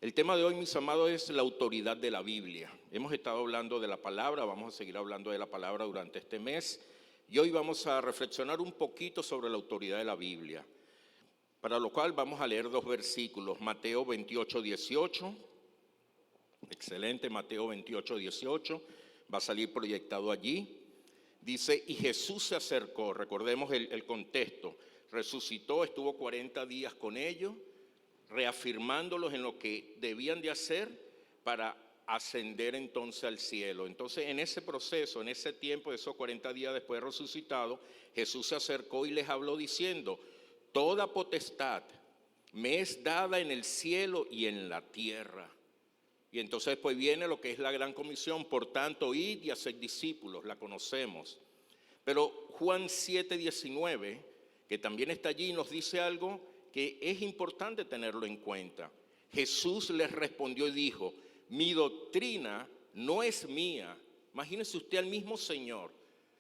El tema de hoy, mis amados, es la autoridad de la Biblia. Hemos estado hablando de la palabra, vamos a seguir hablando de la palabra durante este mes y hoy vamos a reflexionar un poquito sobre la autoridad de la Biblia, para lo cual vamos a leer dos versículos, Mateo 28, 18, excelente, Mateo 28, 18, va a salir proyectado allí. Dice, y Jesús se acercó, recordemos el contexto, resucitó, estuvo 40 días con ellos, reafirmándolos en lo que debían de hacer para ascender entonces al cielo. Entonces, en ese proceso, en ese tiempo, de esos 40 días después de resucitado, Jesús se acercó y les habló diciendo, toda potestad me es dada en el cielo y en la tierra. Y entonces pues viene lo que es la gran comisión, por tanto, id y haced discípulos, la conocemos. Pero Juan 7, 19, que también está allí, nos dice algo que es importante tenerlo en cuenta. Jesús les respondió y dijo, mi doctrina no es mía. Imagínese usted al mismo Señor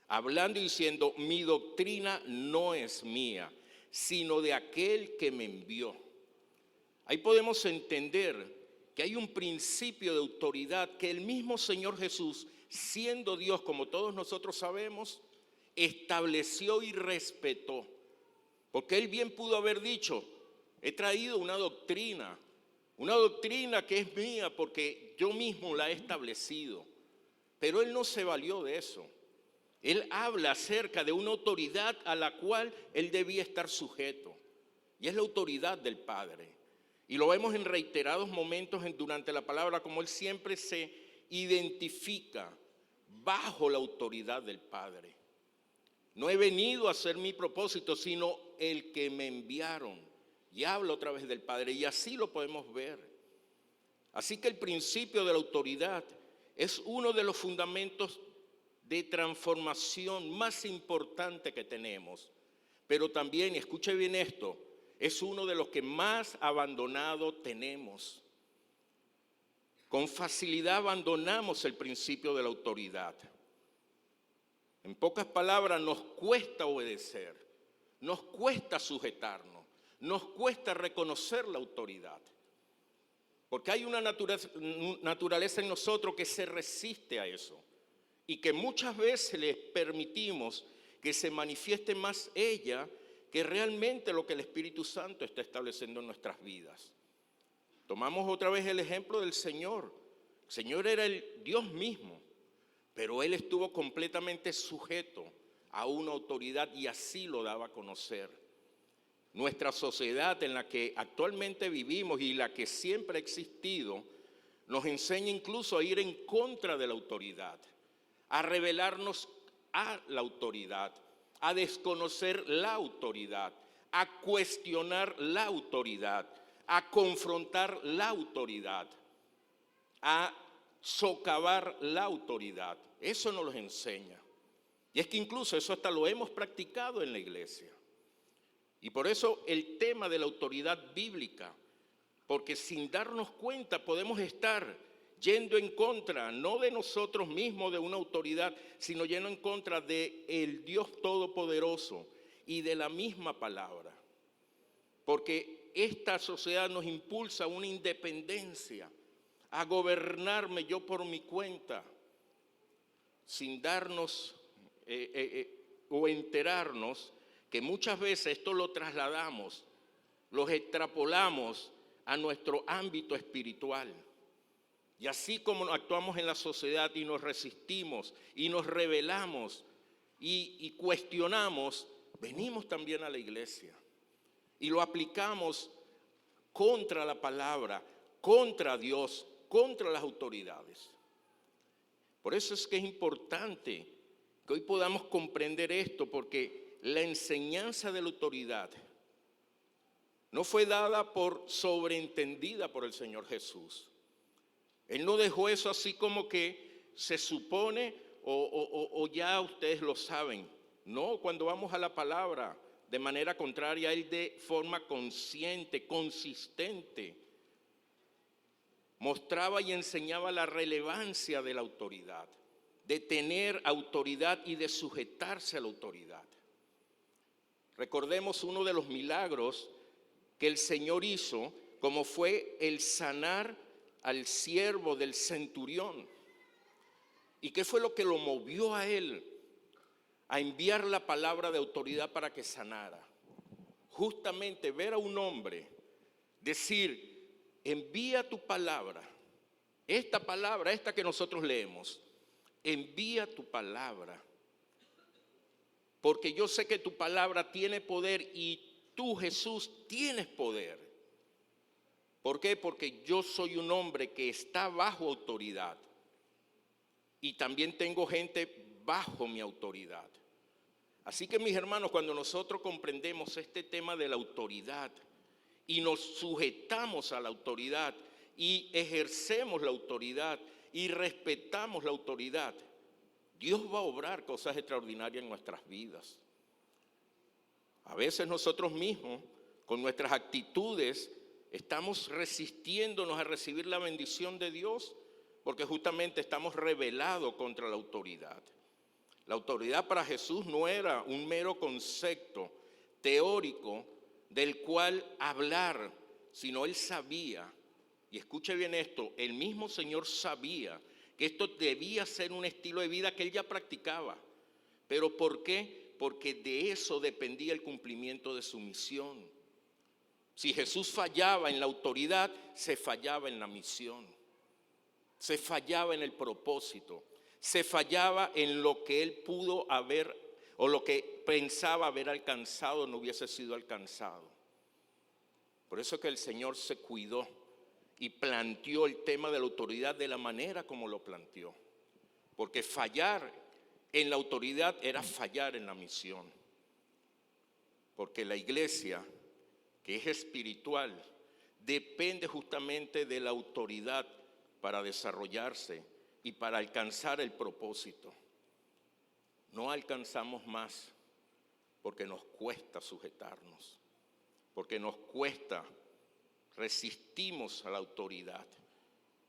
hablando y diciendo, mi doctrina no es mía, sino de aquel que me envió. Ahí podemos entender que hay un principio de autoridad que el mismo Señor Jesús, siendo Dios como todos nosotros sabemos, estableció y respetó. Porque Él bien pudo haber dicho, he traído una doctrina que es mía porque yo mismo la he establecido. Pero Él no se valió de eso. Él habla acerca de una autoridad a la cual Él debía estar sujeto. Y es la autoridad del Padre. Y lo vemos en reiterados momentos durante la palabra, como Él siempre se identifica bajo la autoridad del Padre. No he venido a hacer mi propósito, sino el que me enviaron. Y habla otra vez del Padre, y así lo podemos ver. Así que el principio de la autoridad es uno de los fundamentos de transformación más importante que tenemos. Pero también, y escuche bien esto, es uno de los que más abandonado tenemos. Con facilidad abandonamos el principio de la autoridad. En pocas palabras, nos cuesta obedecer, nos cuesta sujetarnos, nos cuesta reconocer la autoridad. Porque hay una naturaleza en nosotros que se resiste a eso y que muchas veces les permitimos que se manifieste más ella que realmente lo que el Espíritu Santo está estableciendo en nuestras vidas. Tomamos otra vez el ejemplo del Señor. El Señor era el Dios mismo, pero Él estuvo completamente sujeto a una autoridad y así lo daba a conocer. Nuestra sociedad en la que actualmente vivimos y la que siempre ha existido, nos enseña incluso a ir en contra de la autoridad, a rebelarnos a la autoridad, a desconocer la autoridad, a cuestionar la autoridad, a confrontar la autoridad, a socavar la autoridad. Eso nos lo enseña. Y es que incluso eso hasta lo hemos practicado en la iglesia. Y por eso el tema de la autoridad bíblica, porque sin darnos cuenta podemos estar yendo en contra, no de nosotros mismos, de una autoridad, sino yendo en contra del Dios Todopoderoso y de la misma palabra. Porque esta sociedad nos impulsa a una independencia, a gobernarme yo por mi cuenta, sin darnos o enterarnos que muchas veces esto lo trasladamos, lo extrapolamos a nuestro ámbito espiritual. Y así como actuamos en la sociedad y nos resistimos y nos rebelamos y cuestionamos, venimos también a la iglesia y lo aplicamos contra la palabra, contra Dios, contra las autoridades. Por eso es que es importante que hoy podamos comprender esto, porque la enseñanza de la autoridad no fue dada sobreentendida por el Señor Jesús. Él no dejó eso así como que se supone o ya ustedes lo saben. No, cuando vamos a la palabra de manera contraria, Él de forma consciente, consistente, mostraba y enseñaba la relevancia de la autoridad, de tener autoridad y de sujetarse a la autoridad. Recordemos uno de los milagros que el Señor hizo como fue el sanar al siervo del centurión. ¿Y qué fue lo que lo movió a él a enviar la palabra de autoridad para que sanara? Justamente ver a un hombre decir, envía tu palabra, esta que nosotros leemos, envía tu palabra, porque yo sé que tu palabra tiene poder y tú, Jesús, tienes poder. ¿Por qué? Porque yo soy un hombre que está bajo autoridad y también tengo gente bajo mi autoridad. Así que, mis hermanos, cuando nosotros comprendemos este tema de la autoridad y nos sujetamos a la autoridad y ejercemos la autoridad y respetamos la autoridad, Dios va a obrar cosas extraordinarias en nuestras vidas. A veces nosotros mismos, con nuestras actitudes, estamos resistiéndonos a recibir la bendición de Dios porque justamente estamos rebelados contra la autoridad. La autoridad para Jesús no era un mero concepto teórico del cual hablar, sino él sabía, y escuche bien esto, el mismo Señor sabía que esto debía ser un estilo de vida que él ya practicaba. ¿Pero por qué? Porque de eso dependía el cumplimiento de su misión. Si Jesús fallaba en la autoridad, se fallaba en la misión, se fallaba en el propósito, se fallaba en lo que él pudo haber o lo que pensaba haber alcanzado no hubiese sido alcanzado. Por eso es que el Señor se cuidó y planteó el tema de la autoridad de la manera como lo planteó. Porque fallar en la autoridad era fallar en la misión. Porque la iglesia, que es espiritual, depende justamente de la autoridad para desarrollarse y para alcanzar el propósito. No alcanzamos más porque nos cuesta sujetarnos, porque nos cuesta, resistimos a la autoridad.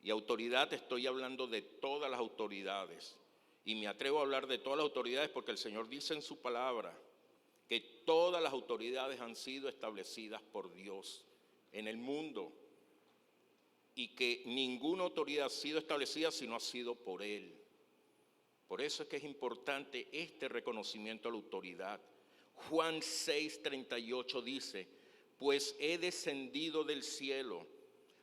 Y autoridad, estoy hablando de todas las autoridades. Y me atrevo a hablar de todas las autoridades porque el Señor dice en su palabra que todas las autoridades han sido establecidas por Dios en el mundo y que ninguna autoridad ha sido establecida si no ha sido por Él. Por eso es que es importante este reconocimiento a la autoridad. Juan 6:38 dice, pues he descendido del cielo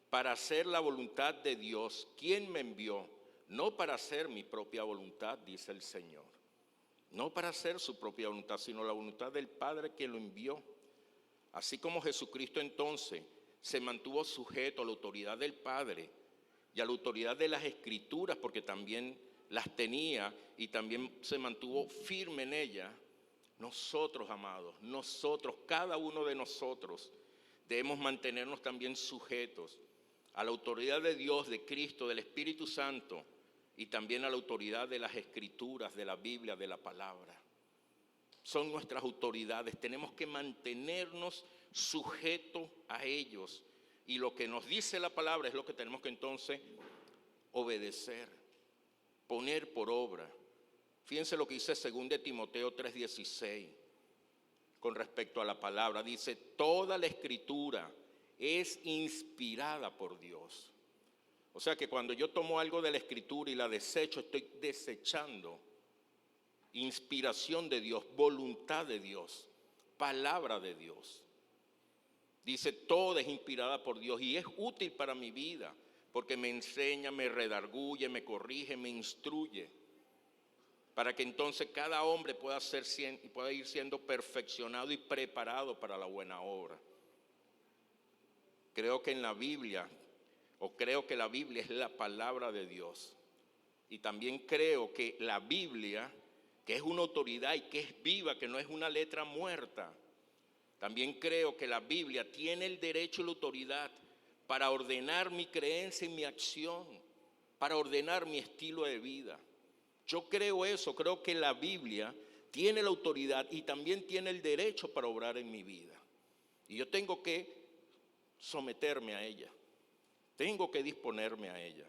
para hacer la voluntad de Dios, quien me envió, no para hacer mi propia voluntad, dice el Señor. No para hacer su propia voluntad, sino la voluntad del Padre que lo envió. Así como Jesucristo entonces se mantuvo sujeto a la autoridad del Padre y a la autoridad de las Escrituras, porque también las tenía y también se mantuvo firme en ellas, nosotros, amados, nosotros, cada uno de nosotros, debemos mantenernos también sujetos a la autoridad de Dios, de Cristo, del Espíritu Santo y también a la autoridad de las Escrituras, de la Biblia, de la palabra. Son nuestras autoridades, tenemos que mantenernos sujetos a ellos y lo que nos dice la palabra es lo que tenemos que entonces obedecer, poner por obra. Fíjense lo que dice 2 Timoteo 3:16 con respecto a la palabra. Dice, toda la Escritura es inspirada por Dios. O sea que cuando yo tomo algo de la Escritura y la desecho, estoy desechando inspiración de Dios, voluntad de Dios, palabra de Dios. Dice, toda es inspirada por Dios y es útil para mi vida, porque me enseña, me redarguye, me corrige, me instruye, para que entonces cada hombre pueda ir siendo perfeccionado y preparado para la buena obra. Creo que la Biblia es la palabra de Dios. Y también creo que la Biblia, que es una autoridad y que es viva, que no es una letra muerta. También creo que la Biblia tiene el derecho y la autoridad para ordenar mi creencia y mi acción, para ordenar mi estilo de vida. Yo creo eso, creo que la Biblia tiene la autoridad y también tiene el derecho para obrar en mi vida. Y yo tengo que someterme a ella, tengo que disponerme a ella.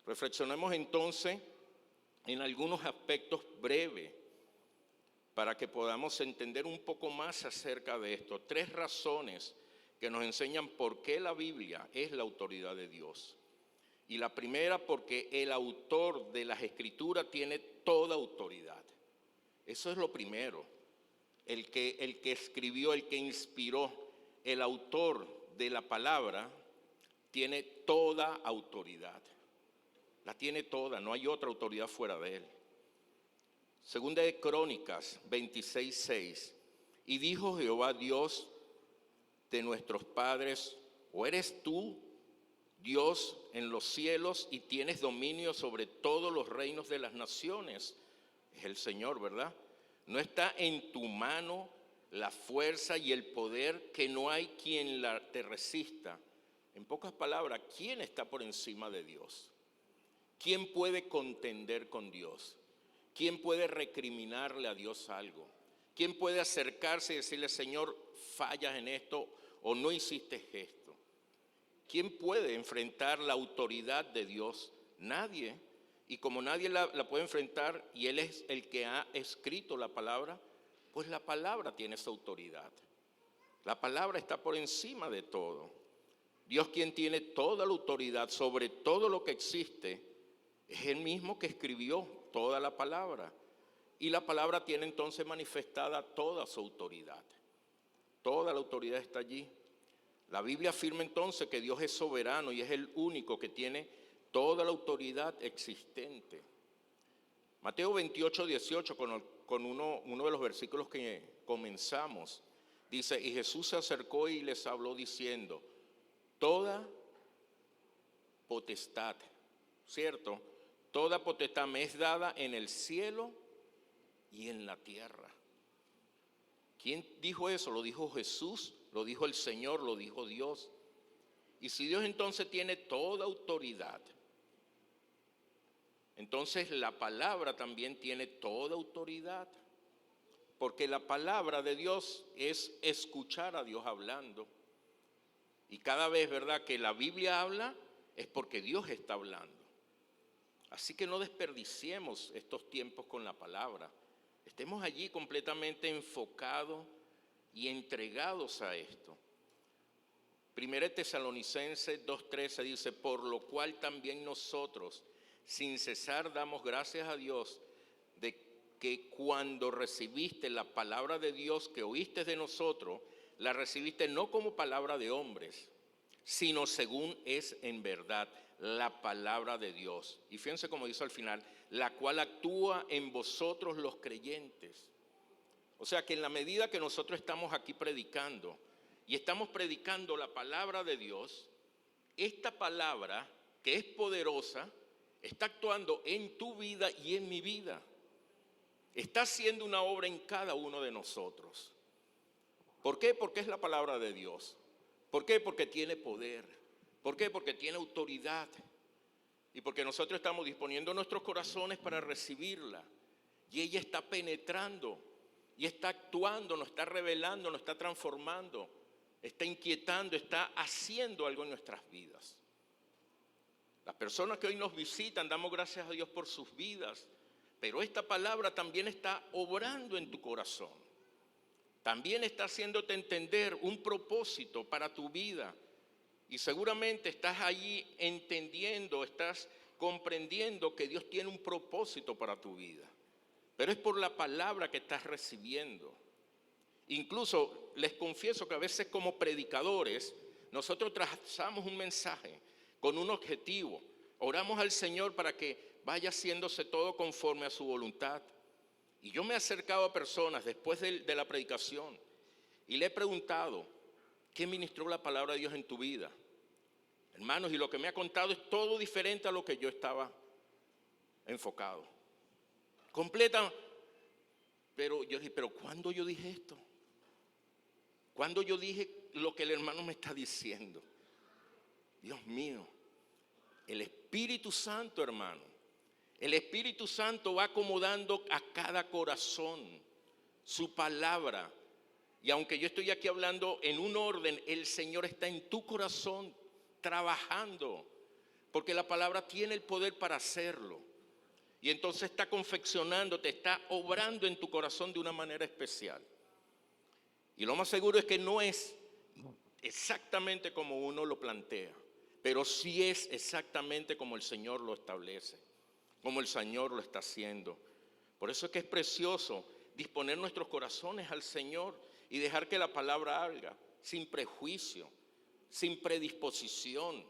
Reflexionemos entonces en algunos aspectos breves para que podamos entender un poco más acerca de esto. 3 razones que nos enseñan por qué la Biblia es la autoridad de Dios. Y la primera, porque el autor de las Escrituras tiene toda autoridad. Eso es lo primero. El que escribió, el que inspiró, el autor de la palabra tiene toda autoridad. La tiene toda, no hay otra autoridad fuera de él. Segunda de Crónicas 26:6. Y dijo Jehová Dios de nuestros padres: ¿o eres tú Dios en los cielos y tienes dominio sobre todos los reinos de las naciones? Es el Señor, ¿verdad? No está en tu mano la fuerza y el poder, que no hay quien te resista. En pocas palabras, ¿quién está por encima de Dios? ¿Quién puede contender con Dios? ¿Quién puede recriminarle a Dios algo? ¿Quién puede acercarse y decirle: Señor, fallas en esto o no hiciste esto? ¿Quién puede enfrentar la autoridad de Dios? Nadie. Y como nadie la puede enfrentar, y Él es el que ha escrito la palabra, pues la palabra tiene esa autoridad. La palabra está por encima de todo. Dios, quien tiene toda la autoridad sobre todo lo que existe, es Él mismo que escribió toda la palabra. Y la palabra tiene entonces manifestada toda su autoridad. Toda la autoridad está allí. La Biblia afirma entonces que Dios es soberano y es el único que tiene toda la autoridad existente. Mateo 28:18, con uno de los versículos que comenzamos, dice: y Jesús se acercó y les habló diciendo: toda potestad, ¿cierto? Toda potestad me es dada en el cielo y en la tierra. ¿Quién dijo eso? Lo dijo Jesús, lo dijo el Señor, lo dijo Dios. Y si Dios entonces tiene toda autoridad, entonces la palabra también tiene toda autoridad. Porque la palabra de Dios es escuchar a Dios hablando. Y cada vez, ¿verdad?, que la Biblia habla, es porque Dios está hablando. Así que no desperdiciemos estos tiempos con la palabra. Estemos allí completamente enfocados y entregados a esto. Primera de Tesalonicenses 2:13 dice: por lo cual también nosotros, sin cesar, damos gracias a Dios de que cuando recibiste la palabra de Dios que oíste de nosotros, la recibiste no como palabra de hombres, sino según es en verdad la palabra de Dios. Y fíjense como dice al final: la cual actúa en vosotros los creyentes. O sea que en la medida que nosotros estamos aquí predicando, y estamos predicando la palabra de Dios, esta palabra, que es poderosa, está actuando en tu vida y en mi vida. Está haciendo una obra en cada uno de nosotros. ¿Por qué? Porque es la palabra de Dios. ¿Por qué? Porque tiene poder. ¿Por qué? Porque tiene autoridad. Y porque nosotros estamos disponiendo nuestros corazones para recibirla. Y ella está penetrando, y está actuando, nos está revelando, nos está transformando, está inquietando, está haciendo algo en nuestras vidas. Las personas que hoy nos visitan, damos gracias a Dios por sus vidas, pero esta palabra también está obrando en tu corazón. También está haciéndote entender un propósito para tu vida. Y seguramente estás allí entendiendo, estás comprendiendo que Dios tiene un propósito para tu vida. Pero es por la palabra que estás recibiendo. Incluso les confieso que a veces como predicadores nosotros trazamos un mensaje con un objetivo. Oramos al Señor para que vaya haciéndose todo conforme a su voluntad. Y yo me he acercado a personas después de la predicación y le he preguntado: ¿qué ministró la palabra de Dios en tu vida? Hermanos, y lo que me ha contado es todo diferente a lo que yo estaba enfocado. Completa. Pero yo dije: ¿pero cuándo yo dije esto? ¿Cuándo yo dije lo que el hermano me está diciendo? Dios mío, el Espíritu Santo, hermano. El Espíritu Santo va acomodando a cada corazón su palabra. Y aunque yo estoy aquí hablando en un orden, el Señor está en tu corazón trabajando. Porque la palabra tiene el poder para hacerlo. Y entonces está confeccionándote, está obrando en tu corazón de una manera especial. Y lo más seguro es que no es exactamente como uno lo plantea, pero sí es exactamente como el Señor lo establece, como el Señor lo está haciendo. Por eso es que es precioso disponer nuestros corazones al Señor y dejar que la palabra haga, sin prejuicio, sin predisposición,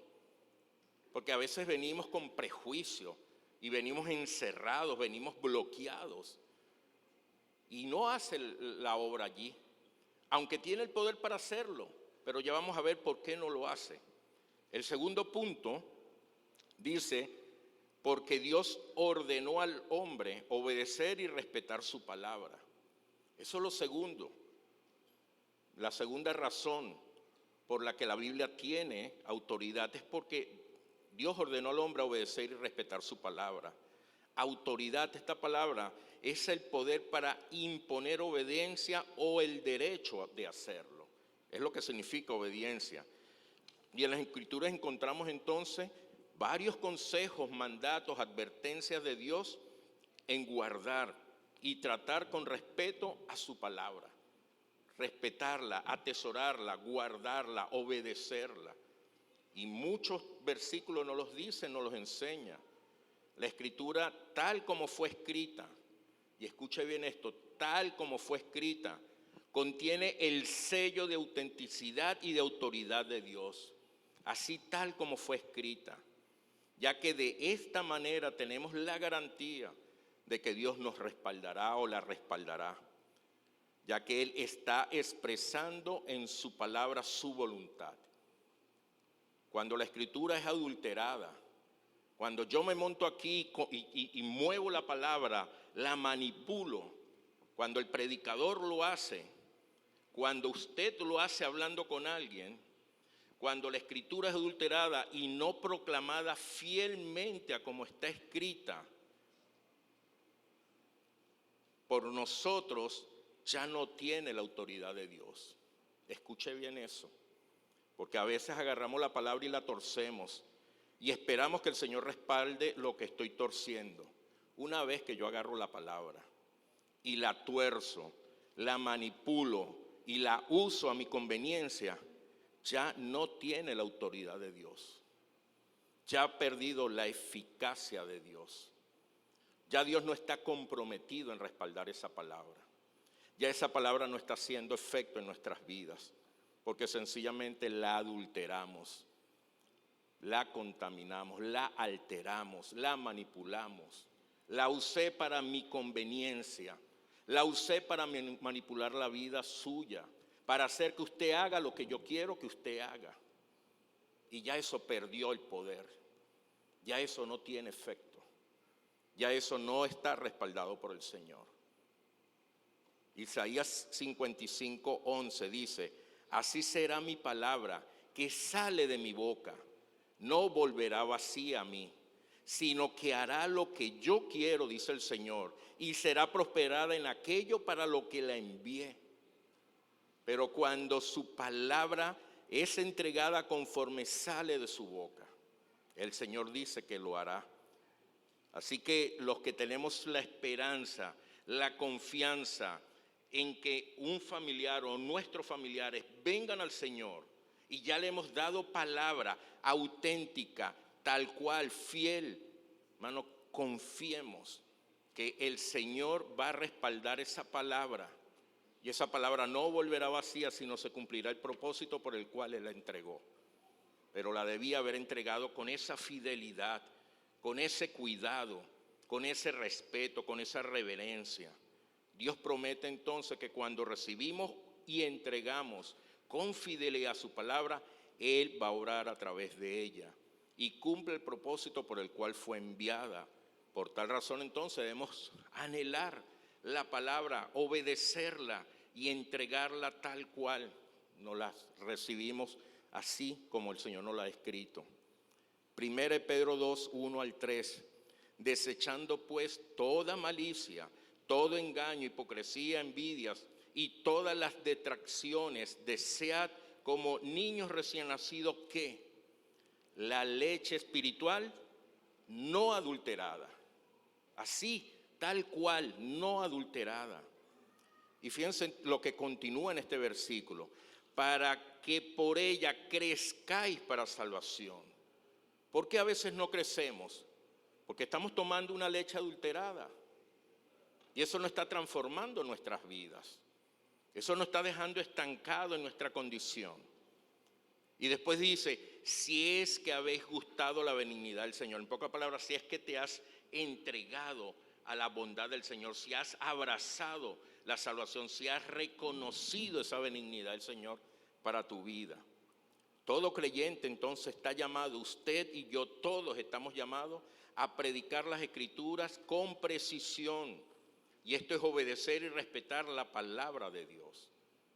porque a veces venimos con prejuicio y venimos encerrados, venimos bloqueados y no hace la obra allí, aunque tiene el poder para hacerlo, pero ya vamos a ver por qué no lo hace. El segundo punto dice, porque Dios ordenó al hombre obedecer y respetar su palabra. Eso es lo segundo. La segunda razón por la que la Biblia tiene autoridad es porque Dios ordenó al hombre obedecer y respetar su palabra. Autoridad, esta palabra, es el poder para imponer obediencia o el derecho de hacerlo. Es lo que significa obediencia. Y en las Escrituras encontramos entonces varios consejos, mandatos, advertencias de Dios en guardar y tratar con respeto a su palabra. Respetarla, atesorarla, guardarla, obedecerla. Y muchos versículos nos los dicen, nos los enseña. La Escritura tal como fue escrita, y escuche bien esto, tal como fue escrita, contiene el sello de autenticidad y de autoridad de Dios. Así tal como fue escrita, ya que de esta manera tenemos la garantía de que Dios nos respaldará o la respaldará, ya que Él está expresando en su palabra su voluntad. Cuando la Escritura es adulterada, cuando yo me monto aquí y muevo la palabra, la manipulo, cuando el predicador lo hace, cuando usted lo hace hablando con alguien, cuando la Escritura es adulterada y no proclamada fielmente a como está escrita por nosotros, ya no tiene la autoridad de Dios. Escuche bien eso, porque a veces agarramos la palabra y la torcemos y esperamos que el Señor respalde lo que estoy torciendo. Una vez que yo agarro la palabra y la tuerzo, la manipulo y la uso a mi conveniencia, ya no tiene la autoridad de Dios. Ya ha perdido la eficacia de Dios. Ya Dios no está comprometido en respaldar esa palabra. Ya esa palabra no está haciendo efecto en nuestras vidas, porque sencillamente la adulteramos, la contaminamos, la alteramos, la manipulamos. La usé para mi conveniencia, la usé para manipular la vida suya, para hacer que usted haga lo que yo quiero que usted haga. Y ya eso perdió el poder, ya eso no tiene efecto, ya eso no está respaldado por el Señor. Isaías 55:11 dice, así será mi palabra que sale de mi boca, no volverá vacía a mí, sino que hará lo que yo quiero, dice el Señor, y será prosperada en aquello para lo que la envié. Pero cuando su palabra es entregada conforme sale de su boca, el Señor dice que lo hará. Así que los que tenemos la esperanza, la confianza en que un familiar o nuestros familiares vengan al Señor y ya le hemos dado palabra auténtica, tal cual, fiel, hermano, confiemos que el Señor va a respaldar esa palabra. Y esa palabra no volverá vacía, sino se cumplirá el propósito por el cual Él la entregó. Pero la debía haber entregado con esa fidelidad, con ese cuidado, con ese respeto, con esa reverencia. Dios promete entonces que cuando recibimos y entregamos con fidelidad su palabra, Él va a orar a través de ella y cumple el propósito por el cual fue enviada. Por tal razón entonces debemos anhelar la palabra, obedecerla y entregarla tal cual nos la recibimos, así como el Señor nos la ha escrito. 1 Pedro 2:1-3, desechando pues toda malicia, todo engaño, hipocresía, envidias y todas las detracciones, desead como niños recién nacidos que la leche espiritual no adulterada, así, tal cual, no adulterada. Y fíjense lo que continúa en este versículo, para que por ella crezcáis para salvación. ¿Por qué a veces no crecemos? Porque estamos tomando una leche adulterada. Y eso no está transformando nuestras vidas. Eso nos está dejando estancado en nuestra condición. Y después dice, si es que habéis gustado la benignidad del Señor. En pocas palabras, si es que te has entregado a la bondad del Señor, si has abrazado la salvación, si has reconocido esa benignidad del Señor para tu vida. Todo creyente entonces está llamado, usted y yo todos estamos llamados a predicar las Escrituras con precisión. Y esto es obedecer y respetar la palabra de Dios.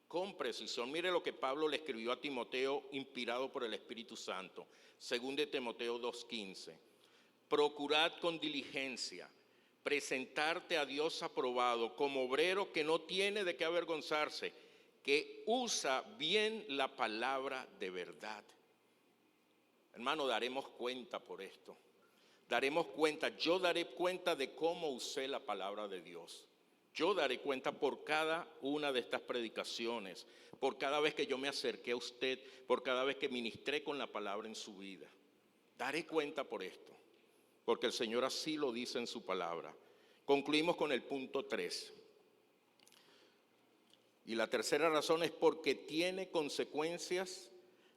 Con precisión. Mire lo que Pablo le escribió a Timoteo, inspirado por el Espíritu Santo. 2 Timoteo 2:15. Procurad con diligencia presentarte a Dios aprobado como obrero que no tiene de qué avergonzarse, que usa bien la palabra de verdad. Hermano, daremos cuenta por esto. Daremos cuenta, yo daré cuenta de cómo usé la palabra de Dios. Yo daré cuenta por cada una de estas predicaciones, por cada vez que yo me acerqué a usted, por cada vez que ministré con la palabra en su vida. Daré cuenta por esto, porque el Señor así lo dice en su palabra. Concluimos con el punto 3. Y la tercera razón es porque tiene consecuencias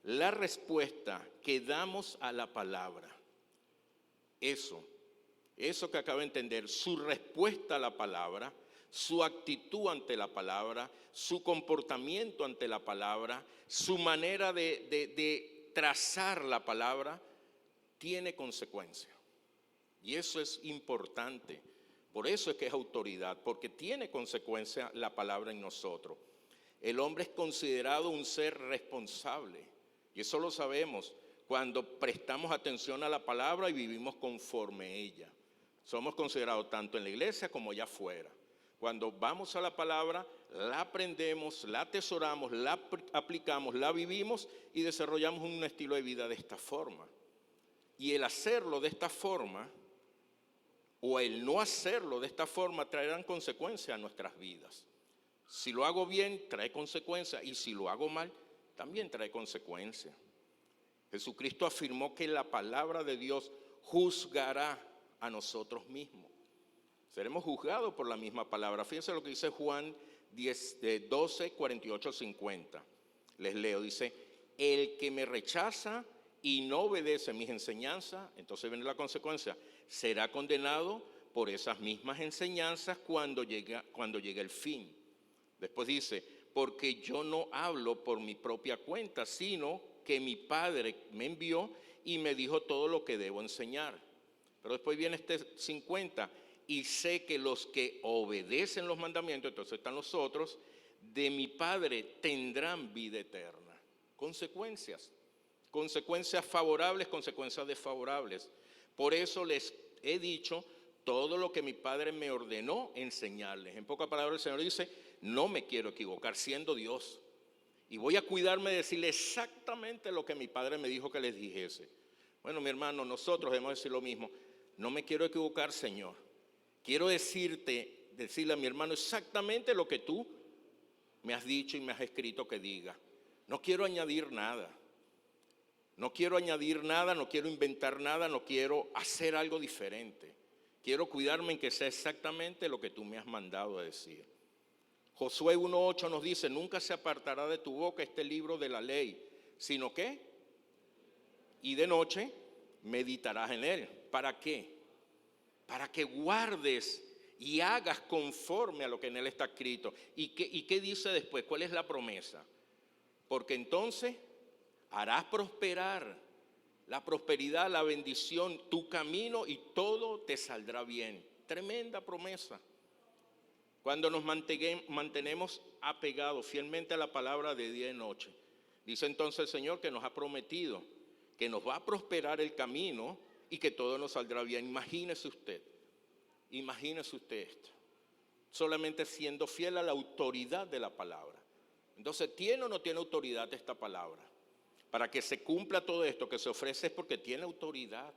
la respuesta que damos a la palabra. Eso que acaba de entender, su respuesta a la palabra, su actitud ante la palabra, su comportamiento ante la palabra, su manera de trazar la palabra, tiene consecuencia. Y eso es importante. Por eso es que es autoridad, porque tiene consecuencia la palabra en nosotros. El hombre es considerado un ser responsable, y eso lo sabemos cuando prestamos atención a la palabra y vivimos conforme a ella. Somos considerados tanto en la iglesia como allá afuera. Cuando vamos a la palabra, la aprendemos, la atesoramos, la aplicamos, la vivimos y desarrollamos un estilo de vida de esta forma. Y el hacerlo de esta forma o el no hacerlo de esta forma traerán consecuencias a nuestras vidas. Si lo hago bien, trae consecuencias, y si lo hago mal, también trae consecuencias. Jesucristo afirmó que la palabra de Dios juzgará a nosotros mismos. Seremos juzgados por la misma palabra. Fíjense lo que dice Juan 12, 48, 50. Les leo, dice, el que me rechaza y no obedece mis enseñanzas, entonces viene la consecuencia, será condenado por esas mismas enseñanzas cuando llegue el fin. Después dice, porque yo no hablo por mi propia cuenta, sino que mi Padre me envió y me dijo todo lo que debo enseñar. Pero después viene este 50, y sé que los que obedecen los mandamientos, entonces están los otros, de mi Padre tendrán vida eterna. Consecuencias favorables, consecuencias desfavorables. Por eso les he dicho todo lo que mi Padre me ordenó enseñarles. En pocas palabras el Señor dice, no me quiero equivocar siendo Dios. Y voy a cuidarme de decirle exactamente lo que mi Padre me dijo que les dijese. Bueno, mi hermano, nosotros debemos decir lo mismo. No me quiero equivocar, Señor. Quiero decirle a mi hermano exactamente lo que tú me has dicho y me has escrito que diga. No quiero añadir nada. No quiero añadir nada, no quiero inventar nada, no quiero hacer algo diferente. Quiero cuidarme en que sea exactamente lo que tú me has mandado a decir. Josué 1:8 nos dice, nunca se apartará de tu boca este libro de la ley, sino que, y de noche meditarás en él. ¿Para qué? Para que guardes y hagas conforme a lo que en él está escrito. ¿Y qué dice después? ¿Cuál es la promesa? Porque entonces harás prosperar la prosperidad, la bendición, tu camino y todo te saldrá bien. Tremenda promesa. Cuando nos mantenemos apegados fielmente a la palabra de día y noche. Dice entonces el Señor que nos ha prometido que nos va a prosperar el camino y que todo nos saldrá bien. Imagínese usted esto. Solamente siendo fiel a la autoridad de la palabra. Entonces, ¿tiene o no tiene autoridad esta palabra? Para que se cumpla todo esto que se ofrece es porque tiene autoridad.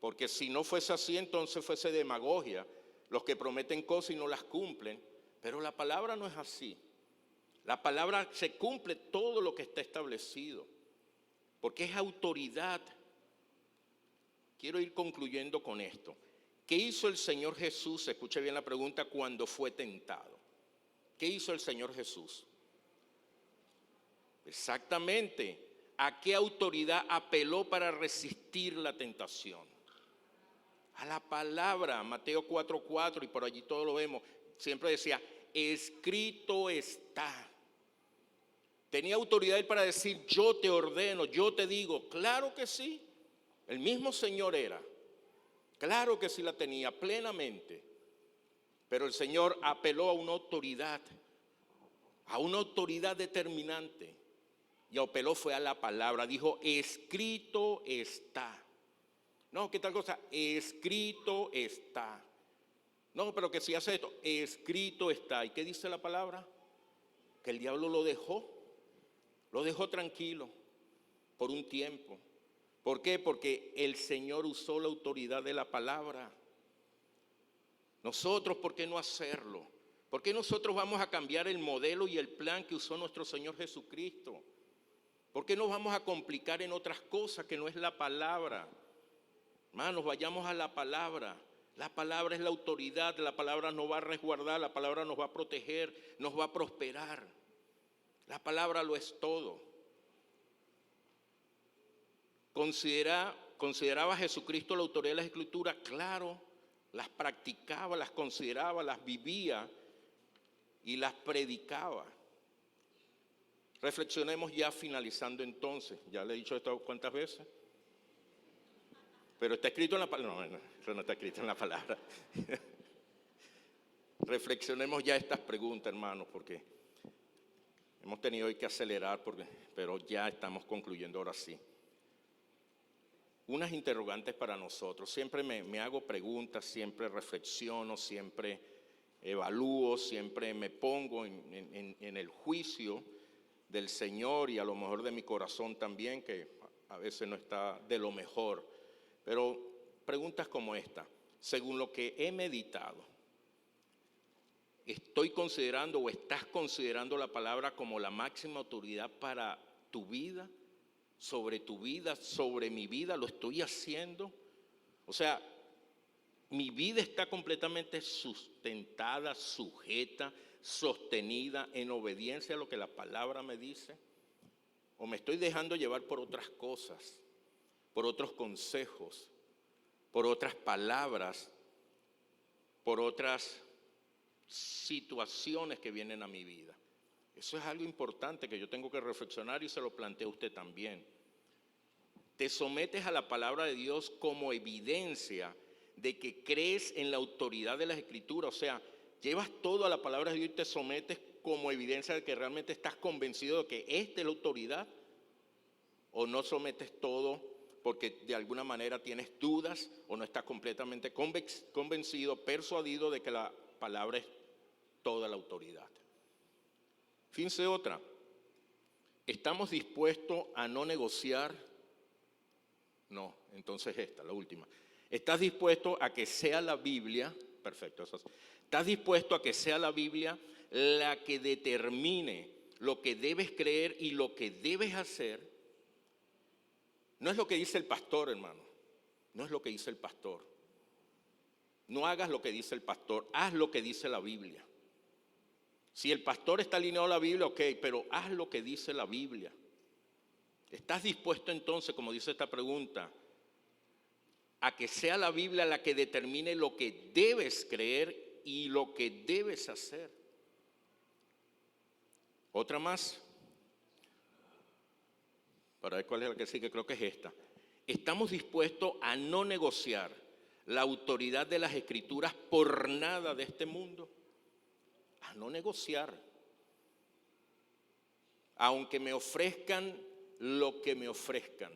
Porque si no fuese así, entonces fuese demagogia. Los que prometen cosas y no las cumplen. Pero la palabra no es así. La palabra se cumple todo lo que está establecido, porque es autoridad. Quiero ir concluyendo con esto. ¿Qué hizo el Señor Jesús? Escuche bien la pregunta, cuando fue tentado. ¿Qué hizo el Señor Jesús? Exactamente, ¿a qué autoridad apeló para resistir la tentación? A la palabra, Mateo 4:4, y por allí todo lo vemos. Siempre decía, escrito está. ¿Tenía autoridad él para decir, yo te ordeno, yo te digo? Claro que sí, el mismo Señor era. Claro que sí la tenía plenamente. Pero el Señor apeló a una autoridad determinante. Y apeló fue a la palabra, dijo, escrito está. No, ¿qué tal cosa? Escrito está. No, pero que si hace esto, escrito está. ¿Y qué dice la palabra? Que el diablo lo dejó tranquilo por un tiempo. ¿Por qué? Porque el Señor usó la autoridad de la palabra. Nosotros, ¿por qué no hacerlo? ¿Por qué nosotros vamos a cambiar el modelo y el plan que usó nuestro Señor Jesucristo? ¿Por qué nos vamos a complicar en otras cosas que no es la palabra? Hermanos, vayamos a la palabra. La palabra es la autoridad, la palabra nos va a resguardar, la palabra nos va a proteger, nos va a prosperar. La palabra lo es todo. ¿Consideraba Jesucristo la autoridad de las Escrituras? Claro, las practicaba, las consideraba, las vivía y las predicaba. Reflexionemos ya finalizando entonces. Ya le he dicho esto cuántas veces. Pero está escrito en la palabra. No, eso no está escrito en la palabra. Reflexionemos ya estas preguntas, hermanos, porque hemos tenido hoy que acelerar, pero ya estamos concluyendo ahora sí. Unas interrogantes para nosotros. Siempre me hago preguntas, siempre reflexiono, siempre evalúo, siempre me pongo en el juicio del Señor y a lo mejor de mi corazón también, que a veces no está de lo mejor. Pero preguntas como esta, según lo que he meditado, ¿estoy considerando o estás considerando la palabra como la máxima autoridad para tu vida, sobre mi vida? ¿Lo estoy haciendo? O sea, mi vida está completamente sustentada, sujeta, sostenida en obediencia a lo que la palabra me dice, o me estoy dejando llevar por otras cosas, por otros consejos, por otras palabras, por otras situaciones que vienen a mi vida. Eso es algo importante que yo tengo que reflexionar y se lo planteo a usted también. Te sometes a la palabra de Dios como evidencia de que crees en la autoridad de las Escrituras, o sea, llevas todo a la palabra de Dios y te sometes como evidencia de que realmente estás convencido de que esta es la autoridad, o no sometes todo porque de alguna manera tienes dudas o no estás completamente convencido, persuadido de que la palabra es toda la autoridad. Fíjense otra, ¿estamos dispuestos a no negociar? No, entonces esta, la última. ¿Estás dispuesto a que sea la Biblia? Perfecto, eso es. ¿Estás dispuesto a que sea la Biblia la que determine lo que debes creer y lo que debes hacer? No es lo que dice el pastor, hermano. No es lo que dice el pastor. No hagas lo que dice el pastor, haz lo que dice la Biblia. Si el pastor está alineado a la Biblia, ok, pero haz lo que dice la Biblia. ¿Estás dispuesto entonces, como dice esta pregunta, a que sea la Biblia la que determine lo que debes creer y lo que debes hacer? Otra más, para ver cuál es la que sigue, creo que es esta. ¿Estamos dispuestos a no negociar la autoridad de las Escrituras por nada de este mundo? A no negociar. Aunque me ofrezcan lo que me ofrezcan,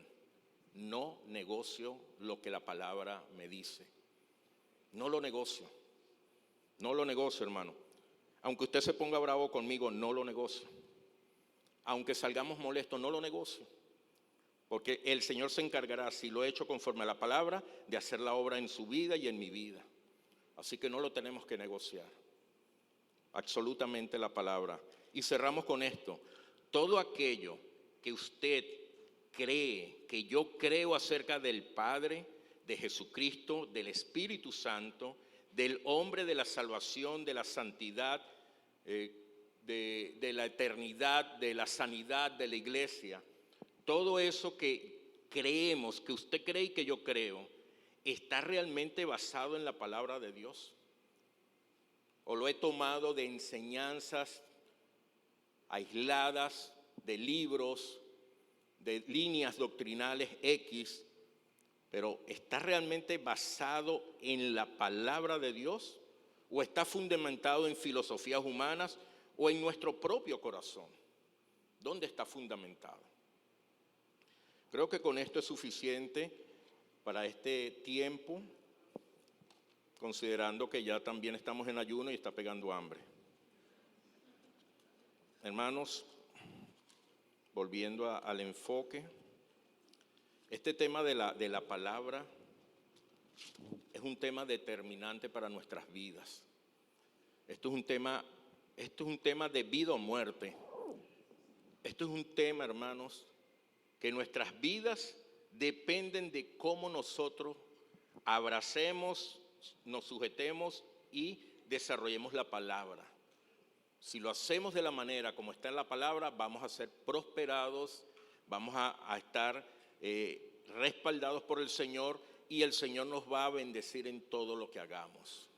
no negocio lo que la palabra me dice. No lo negocio. No lo negocio, hermano. Aunque usted se ponga bravo conmigo, no lo negocio. Aunque salgamos molestos, no lo negocio. Porque el Señor se encargará, si lo he hecho conforme a la palabra, de hacer la obra en su vida y en mi vida. Así que no lo tenemos que negociar. Absolutamente la palabra. Y cerramos con esto. Todo aquello que usted cree, que yo creo acerca del Padre, de Jesucristo, del Espíritu Santo, del hombre de la salvación, de la santidad, de la eternidad, de la sanidad, de la iglesia, todo eso que creemos, que usted cree y que yo creo, ¿está realmente basado en la palabra de Dios? ¿O lo he tomado de enseñanzas aisladas, de libros, de líneas doctrinales X, pero ¿está realmente basado en la palabra de Dios? ¿O está fundamentado en filosofías humanas o en nuestro propio corazón? ¿Dónde está fundamentado? Creo que con esto es suficiente para este tiempo, considerando que ya también estamos en ayuno y está pegando hambre. Hermanos, volviendo al enfoque, este tema de la palabra es un tema determinante para nuestras vidas. Esto es un tema de vida o muerte. Esto es un tema, hermanos, que nuestras vidas dependen de cómo nosotros abracemos, nos sujetemos y desarrollemos la palabra. Si lo hacemos de la manera como está en la palabra, vamos a ser prosperados, vamos a estar respaldados por el Señor y el Señor nos va a bendecir en todo lo que hagamos.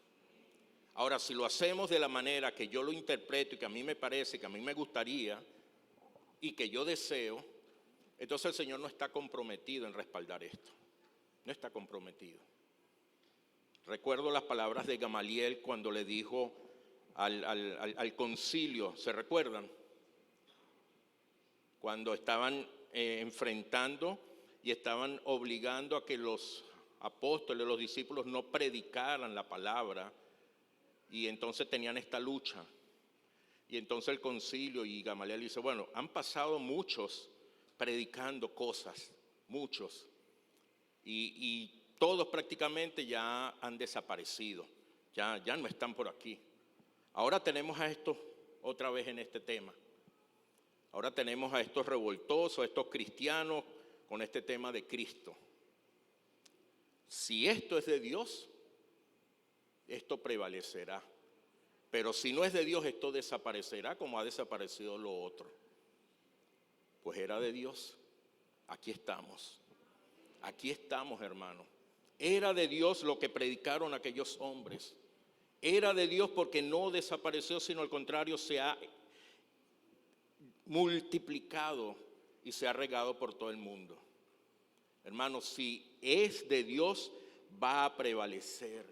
Ahora, si lo hacemos de la manera que yo lo interpreto y que a mí me parece, que a mí me gustaría y que yo deseo, entonces el Señor no está comprometido en respaldar esto. No está comprometido. Recuerdo las palabras de Gamaliel cuando le dijo al concilio, ¿se recuerdan? Cuando estaban enfrentando y estaban obligando a que los apóstoles, los discípulos no predicaran la palabra, y entonces tenían esta lucha. Y entonces el concilio y Gamaliel dice, bueno, han pasado muchos predicando cosas, muchos, y todos prácticamente ya han desaparecido, ya no están por aquí. Ahora tenemos a estos otra vez en este tema. Ahora tenemos a estos revoltosos, a estos cristianos con este tema de Cristo. Si esto es de Dios, esto prevalecerá. Pero si no es de Dios, esto desaparecerá como ha desaparecido lo otro. Pues era de Dios. Aquí estamos. Aquí estamos, hermanos. Era de Dios lo que predicaron aquellos hombres. Era de Dios porque no desapareció, sino al contrario, se ha multiplicado y se ha regado por todo el mundo. Hermanos, si es de Dios, va a prevalecer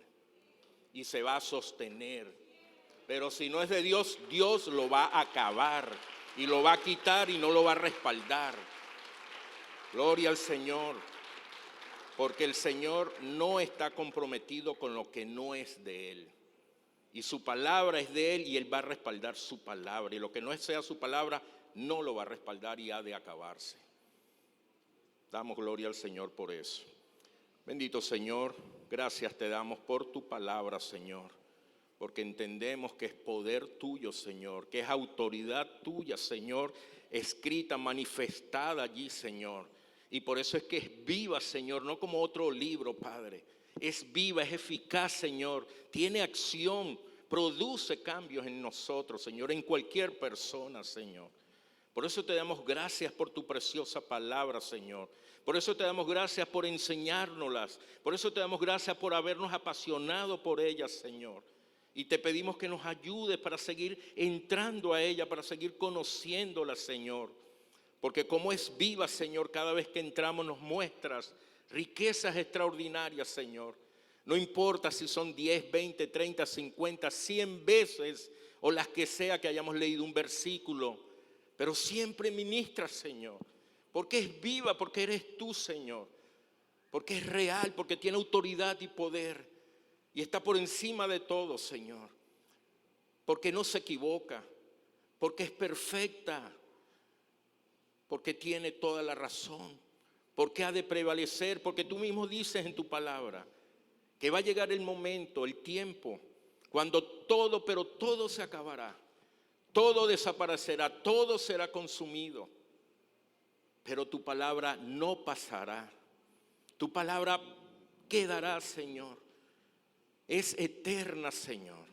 y se va a sostener. Pero si no es de Dios, Dios lo va a acabar y lo va a quitar y no lo va a respaldar. Gloria al Señor, porque el Señor no está comprometido con lo que no es de Él. Y su palabra es de Él y Él va a respaldar su palabra. Y lo que no sea su palabra no lo va a respaldar y ha de acabarse. Damos gloria al Señor por eso. Bendito Señor, gracias te damos por tu palabra, Señor. Porque entendemos que es poder tuyo, Señor, que es autoridad tuya, Señor, escrita, manifestada allí, Señor. Y por eso es que es viva, Señor, no como otro libro, Padre. Es viva, es eficaz, Señor, tiene acción, produce cambios en nosotros, Señor, en cualquier persona, Señor. Por eso te damos gracias por tu preciosa palabra, Señor. Por eso te damos gracias por enseñárnoslas. Por eso te damos gracias por habernos apasionado por ellas, Señor. Y te pedimos que nos ayudes para seguir entrando a ella, para seguir conociéndola, Señor. Porque como es viva, Señor, cada vez que entramos nos muestras riquezas extraordinarias, Señor. No importa si son 10, 20, 30, 50, 100 veces o las que sea que hayamos leído un versículo. Pero siempre ministras, Señor. Porque es viva, porque eres tú, Señor. Porque es real, porque tiene autoridad y poder. Y está por encima de todo, Señor. Porque no se equivoca. Porque es perfecta. Porque tiene toda la razón. Porque ha de prevalecer. Porque tú mismo dices en tu palabra que va a llegar el momento, el tiempo, cuando todo, pero todo se acabará. todo desaparecerá, todo será consumido, pero tu palabra no pasará. Tu palabra quedará, Señor. Es eterna, Señor.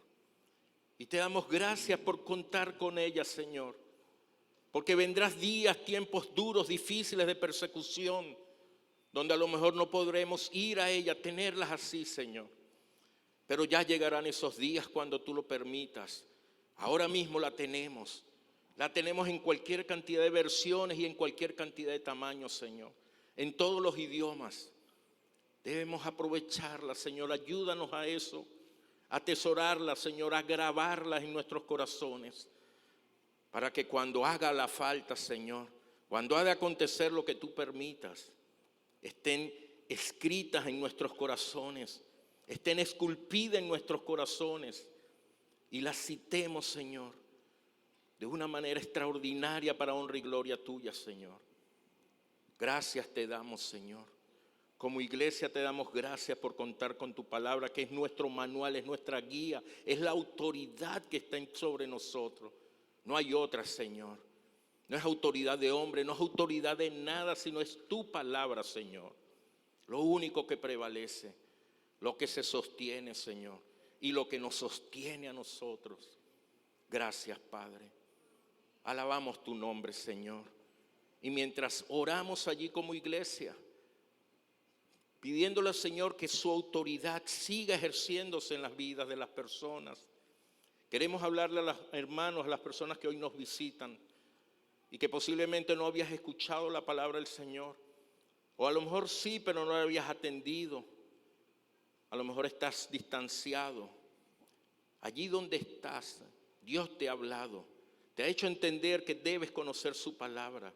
Y te damos gracias por contar con ella, Señor. Porque vendrán días, tiempos duros, difíciles de persecución, donde a lo mejor no podremos ir a ella, tenerlas así, Señor. Pero ya llegarán esos días cuando tú lo permitas. Ahora mismo la tenemos. La tenemos en cualquier cantidad de versiones y en cualquier cantidad de tamaños, Señor. En todos los idiomas. Debemos aprovecharla, Señor. Ayúdanos a eso. A atesorarla, Señor. A grabarla en nuestros corazones. Para que cuando haga la falta, Señor, cuando ha de acontecer lo que tú permitas, estén escritas en nuestros corazones, estén esculpidas en nuestros corazones y las citemos, Señor, de una manera extraordinaria para honra y gloria tuya, Señor. Gracias te damos, Señor. Como iglesia te damos gracias por contar con tu palabra, que es nuestro manual, es nuestra guía, es la autoridad que está sobre nosotros. No hay otra, Señor. No es autoridad de hombre, no es autoridad de nada, sino es tu palabra, Señor. Lo único que prevalece, lo que se sostiene, Señor, y lo que nos sostiene a nosotros. Gracias, Padre. Alabamos tu nombre, Señor. Y mientras oramos allí como iglesia, pidiéndole al Señor que su autoridad siga ejerciéndose en las vidas de las personas, queremos hablarle a los hermanos, a las personas que hoy nos visitan y que posiblemente no habías escuchado la palabra del Señor. O a lo mejor sí, pero no la habías atendido. A lo mejor estás distanciado. Allí donde estás, Dios te ha hablado. Te ha hecho entender que debes conocer su palabra.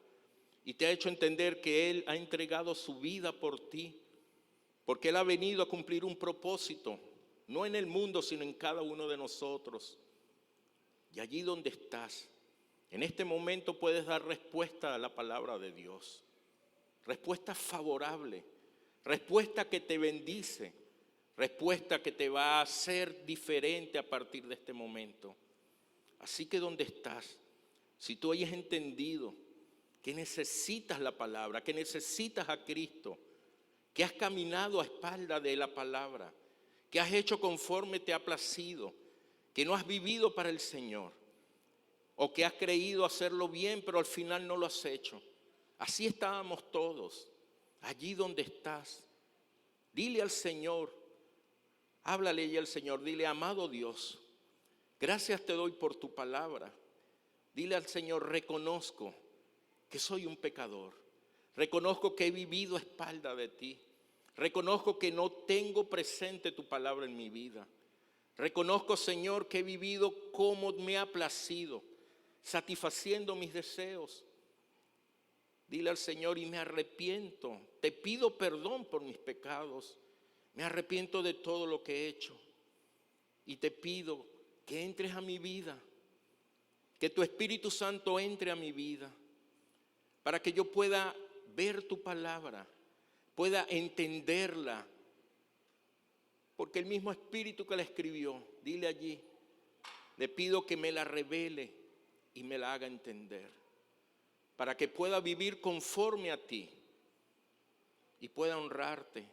Y te ha hecho entender que Él ha entregado su vida por ti. Porque Él ha venido a cumplir un propósito. No en el mundo, sino en cada uno de nosotros. Y allí donde estás, en este momento puedes dar respuesta a la palabra de Dios. Respuesta favorable, respuesta que te bendice, respuesta que te va a hacer diferente a partir de este momento. Así que donde estás, si tú hayas entendido que necesitas la palabra, que necesitas a Cristo, que has caminado a espalda de la palabra, que has hecho conforme te ha placido, que no has vivido para el Señor, o que has creído hacerlo bien, pero al final no lo has hecho. Así estábamos todos, allí donde estás. Dile al Señor, háblale ella al Señor, dile: amado Dios, gracias te doy por tu palabra. Dile al Señor: reconozco que soy un pecador, reconozco que he vivido a espalda de ti, reconozco que no tengo presente tu palabra en mi vida. Reconozco, Señor, que he vivido como me ha placido, satisfaciendo mis deseos. Dile al Señor: y me arrepiento, te pido perdón por mis pecados, me arrepiento de todo lo que he hecho y te pido que entres a mi vida, que tu Espíritu Santo entre a mi vida, para que yo pueda ver tu palabra, pueda entenderla, porque el mismo Espíritu que la escribió, dile allí, le pido que me la revele y me la haga entender, para que pueda vivir conforme a ti y pueda honrarte.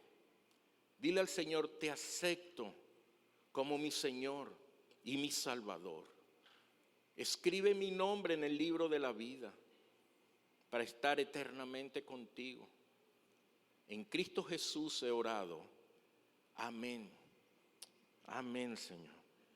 Dile al Señor: te acepto como mi Señor y mi Salvador. Escribe mi nombre en el libro de la vida para estar eternamente contigo. En Cristo Jesús he orado. Amén. Amén, Señor.